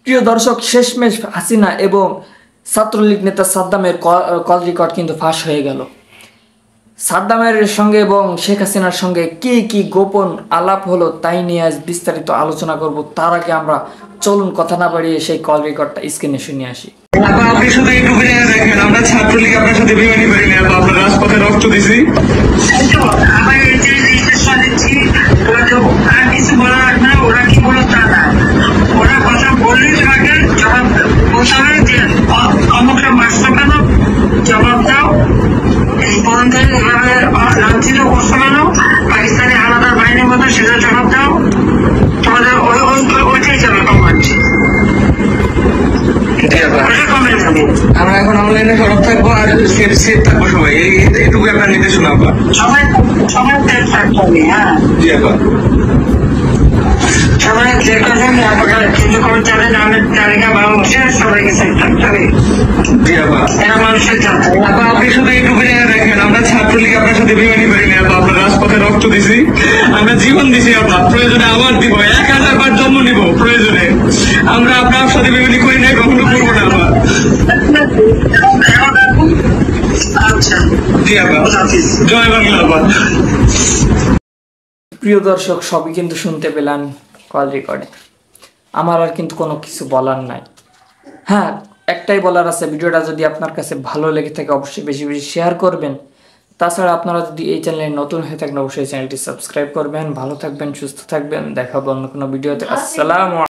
প্রিয় দর্শক, শেষমেশ হাসিনা এবং ছাত্রলীগ নেতা সাদ্দামের কল রেকর্ড কিন্তু ফাঁস হয়ে গেল। সাদ্দামের সঙ্গে এবং শেখ হাসিনার সঙ্গে কি কি গোপন আলাপ হলো তাই নিয়ে আজ বিস্তারিত আলোচনা করব। তার আগে আমরা চলুন কথা না বাড়িয়ে সেই কল রেকর্ডটা স্ক্রিনে শুনে আসি। আপনি শুধু একটু দেখেন, আমরা ছাত্রলীগ আপনার সাথে বেমানি করি না, আপনার রাজপথে রক্ত দিছি। ওরা কি বলো তা না, ওরা কথা বললেই তোমাকে জবাব বলতে হবে যে অমুকটা মাসটা কেন জবাব দাও। এই পর্যন্ত লাঞ্ছিত করছো কেন, পাকিস্তানি আলাদা বাহিনীর মতো সেটা জবাব দাও। তোমাদের ওইটাই যাবে কমান্ড। আমরা এখন অনলাইনে সরব থাকবো আর সেফ থাকবো সবাই, এইটুকু আপনার নির্দেশনা। সবাই সবাই সেফ থাকতে হবে। হ্যাঁ জি আপা, সবাই যে কথা কিন্তু কোনো চালেন আমের তালিকা বাংলাদেশে সবাইকে সেফ থাকতে হবে। জি আপা, এরা মানুষের জানতে হবে। আপা আপনি শুধু একটু দেখেন, আমরা ছাত্রলীগ আপনার সাথে বেমানি করি না, আপনার রাজপথে রক্ত দিছি, আমরা জীবন দিছি। আপা প্রয়োজনে আবার দিব, 1000 বার জন্ম নিব প্রয়োজনে। আমরা আপনার সাথে বেমানি করি না, কখনো করবো না। আপা আচ্ছা, জি আপা, জয় বাংলা। আপা প্রিয় দর্শক, সবই কিন্তু শুনতে পেলেন কল রেকর্ডে। আমার আর কিন্তু কোনো কিছু বলার নাই। হ্যাঁ, একটাই বলার আছে, ভিডিওটা যদি আপনার কাছে ভালো লেগে থাকে অবশ্যই বেশি বেশি শেয়ার করবেন। তাছাড়া আপনারা যদি এই চ্যানেলে নতুন হয়ে থাকেন অবশ্যই চ্যানেলটি সাবস্ক্রাইব করবেন। ভালো থাকবেন, সুস্থ থাকবেন, দেখা হবে অন্য কোনো ভিডিওতে। আসসালামু